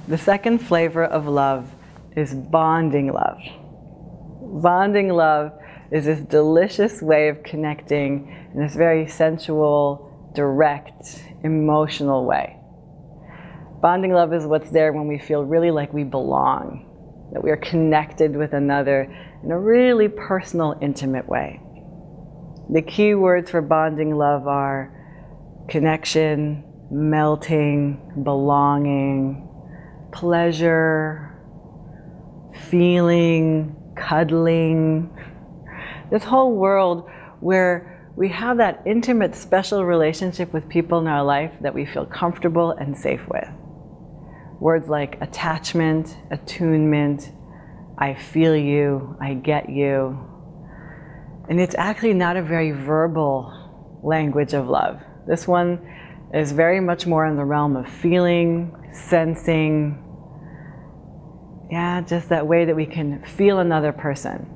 The second flavor of love is bonding love. Bonding love is this delicious way of connecting in this very sensual, direct, emotional way. Bonding love is what's there when we feel really like we belong, that we are connected with another in a really personal, intimate way. The key words for bonding love are connection, melting, belonging, pleasure, feeling, cuddling. This whole world where we have that intimate, special relationship with people in our life that we feel comfortable and safe with. Words like attachment, attunement, I feel you, I get you. And it's actually not a very verbal language of love. This one is very much more in the realm of feeling, sensing, just that way that we can feel another person.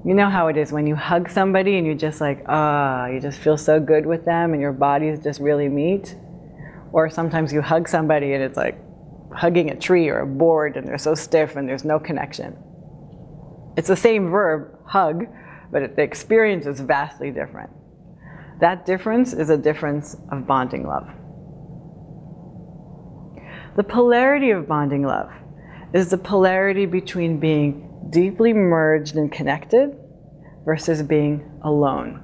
You know how it is when you hug somebody and you just like, you just feel so good with them and your bodies just really meet. Or sometimes you hug somebody and it's like hugging a tree or a board and they're so stiff and there's no connection. It's the same verb, hug, but the experience is vastly different. That difference is a difference of bonding love. The polarity of bonding love is the polarity between being deeply merged and connected versus being alone.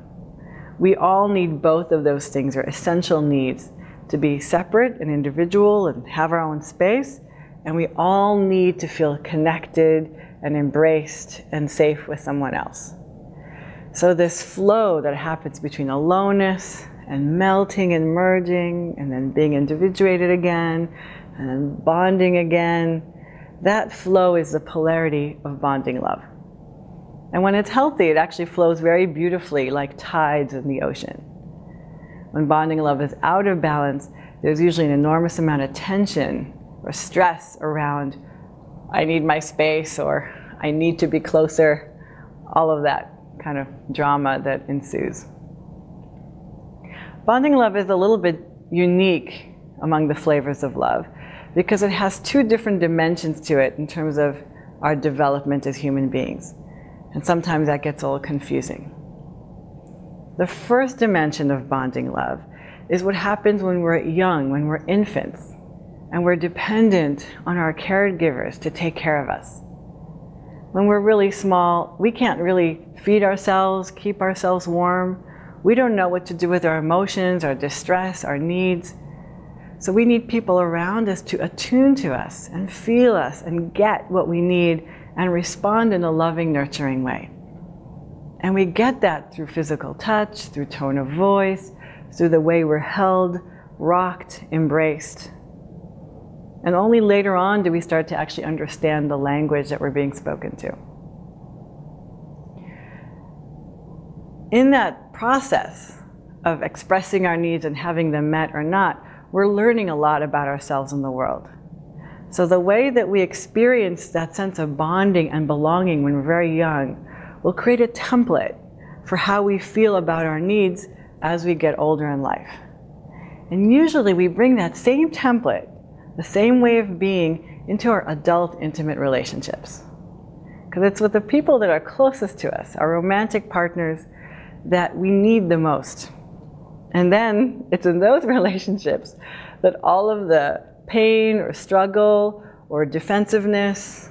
We all need both of those things, are essential needs, to be separate and individual and have our own space, and we all need to feel connected and embraced and safe with someone else. So this flow that happens between aloneness and melting and merging and then being individuated again and then bonding again, that flow is the polarity of bonding love. And when it's healthy, it actually flows very beautifully like tides in the ocean. When bonding love is out of balance, there's usually an enormous amount of tension or stress around, I need my space, or I need to be closer, all of that kind of drama that ensues. Bonding love is a little bit unique among the flavors of love because it has two different dimensions to it in terms of our development as human beings. And sometimes that gets a little confusing. The first dimension of bonding love is what happens when we're young, when we're infants, and we're dependent on our caregivers to take care of us. When we're really small, we can't really feed ourselves, keep ourselves warm. We don't know what to do with our emotions, our distress, our needs. So we need people around us to attune to us and feel us and get what we need and respond in a loving, nurturing way. And we get that through physical touch, through tone of voice, through the way we're held, rocked, embraced. And only later on do we start to actually understand the language that we're being spoken to. In that process of expressing our needs and having them met or not, we're learning a lot about ourselves and the world. So the way that we experience that sense of bonding and belonging when we're very young will create a template for how we feel about our needs as we get older in life. And usually we bring that same template, the same way of being, into our adult intimate relationships. Because it's with the people that are closest to us, our romantic partners, that we need the most. And then it's in those relationships that all of the pain or struggle or defensiveness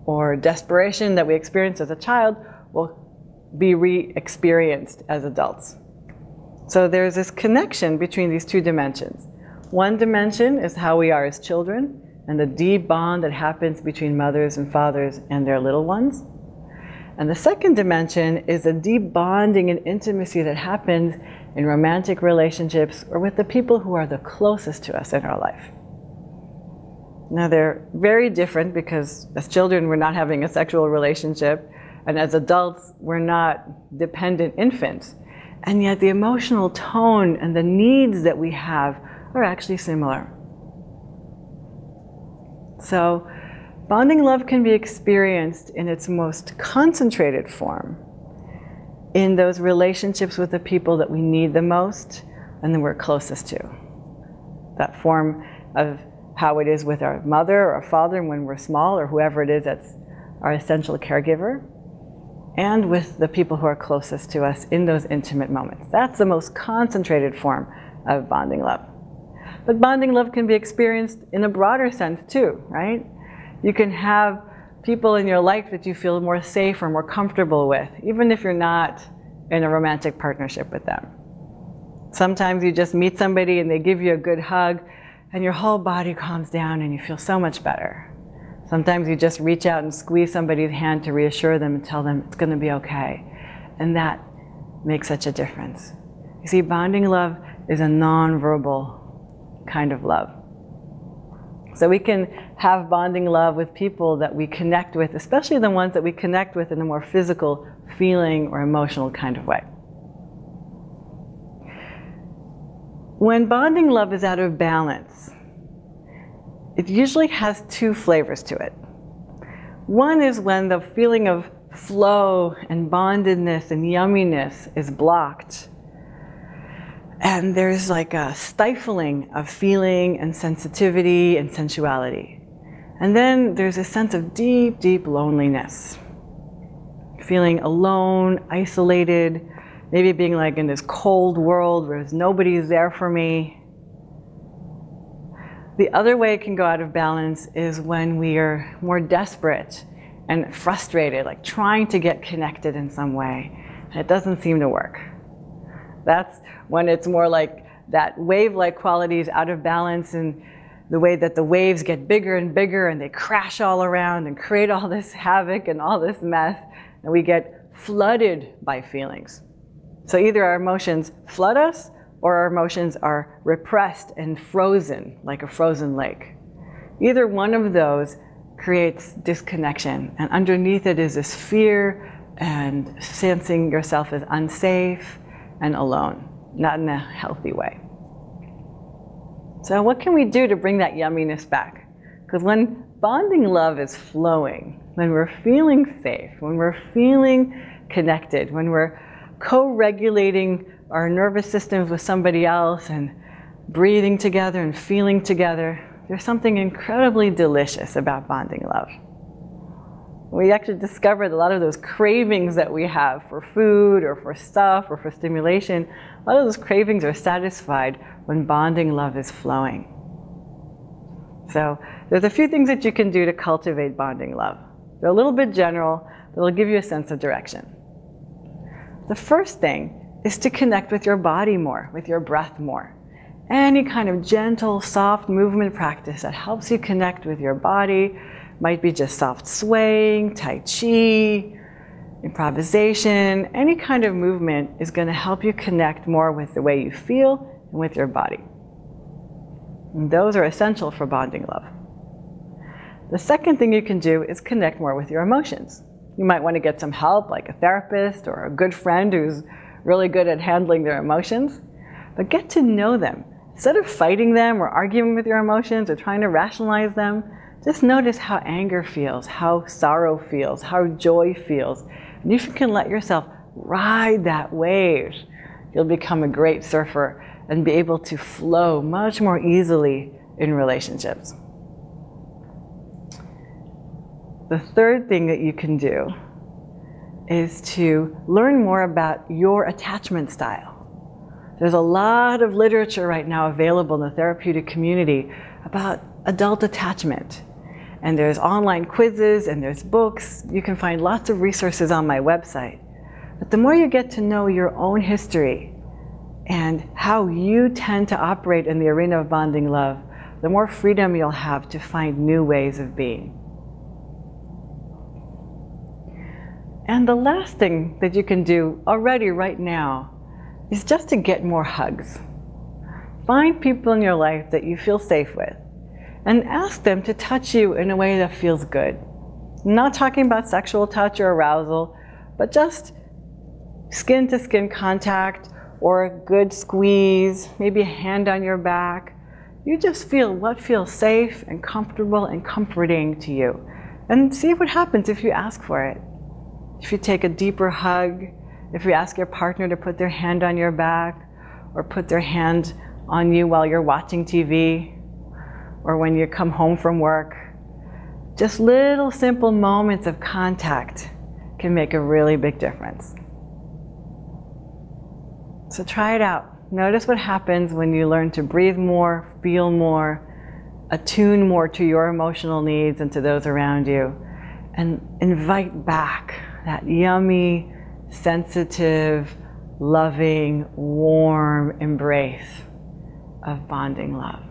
or desperation that we experienced as a child will be re-experienced as adults. So there's this connection between these two dimensions. One dimension is how we are as children and the deep bond that happens between mothers and fathers and their little ones. And the second dimension is the deep bonding and intimacy that happens in romantic relationships or with the people who are the closest to us in our life. Now they're very different because as children we're not having a sexual relationship, and as adults we're not dependent infants. And yet the emotional tone and the needs that we have are actually similar. So bonding love can be experienced in its most concentrated form in those relationships with the people that we need the most and that we're closest to. That form of how it is with our mother or our father when we're small, or whoever it is that's our essential caregiver, and with the people who are closest to us in those intimate moments. That's the most concentrated form of bonding love. But bonding love can be experienced in a broader sense too, right? You can have people in your life that you feel more safe or more comfortable with, even if you're not in a romantic partnership with them. Sometimes you just meet somebody and they give you a good hug and your whole body calms down and you feel so much better. Sometimes you just reach out and squeeze somebody's hand to reassure them and tell them it's going to be okay. And that makes such a difference. You see, bonding love is a nonverbal kind of love. So we can have bonding love with people that we connect with, especially the ones that we connect with in a more physical, feeling, or emotional kind of way. When bonding love is out of balance, it usually has two flavors to it. One is when the feeling of flow and bondedness and yumminess is blocked, and there's like a stifling of feeling and sensitivity and sensuality. And then there's a sense of deep, deep loneliness. Feeling alone, isolated, maybe being like in this cold world where nobody's there for me. The other way it can go out of balance is when we are more desperate and frustrated, like trying to get connected in some way, and it doesn't seem to work. That's when it's more like that wave-like quality is out of balance, and the way that the waves get bigger and bigger and they crash all around and create all this havoc and all this mess, and we get flooded by feelings. So either our emotions flood us or our emotions are repressed and frozen, like a frozen lake. Either one of those creates disconnection, and underneath it is this fear and sensing yourself as unsafe and alone, not in a healthy way. So what can we do to bring that yumminess back? Because when bonding love is flowing, when we're feeling safe, when we're feeling connected, when we're co-regulating our nervous systems with somebody else and breathing together and feeling together, there's something incredibly delicious about bonding love. We actually discovered a lot of those cravings that we have for food or for stuff or for stimulation, a lot of those cravings are satisfied when bonding love is flowing. So there's a few things that you can do to cultivate bonding love. They're a little bit general, but they'll give you a sense of direction. The first thing is to connect with your body more, with your breath more. Any kind of gentle, soft movement practice that helps you connect with your body. Might be just soft swaying, tai chi, improvisation. Any kind of movement is going to help you connect more with the way you feel and with your body. And those are essential for bonding love. The second thing you can do is connect more with your emotions. You might want to get some help, like a therapist or a good friend who's really good at handling their emotions. But get to know them. Instead of fighting them or arguing with your emotions or trying to rationalize them, just notice how anger feels, how sorrow feels, how joy feels. And if you can let yourself ride that wave, you'll become a great surfer and be able to flow much more easily in relationships. The third thing that you can do is to learn more about your attachment style. There's a lot of literature right now available in the therapeutic community about adult attachment. And there's online quizzes and there's books. You can find lots of resources on my website. But the more you get to know your own history and how you tend to operate in the arena of bonding love, the more freedom you'll have to find new ways of being. And the last thing that you can do already right now is just to get more hugs. Find people in your life that you feel safe with and ask them to touch you in a way that feels good. I'm not talking about sexual touch or arousal, but just skin-to-skin contact or a good squeeze, maybe a hand on your back. You just feel what feels safe and comfortable and comforting to you. And see what happens if you ask for it. If you take a deeper hug, if you ask your partner to put their hand on your back or put their hand on you while you're watching TV, or when you come home from work. Just little simple moments of contact can make a really big difference. So try it out. Notice what happens when you learn to breathe more, feel more, attune more to your emotional needs and to those around you, and invite back that yummy, sensitive, loving, warm embrace of bonding love.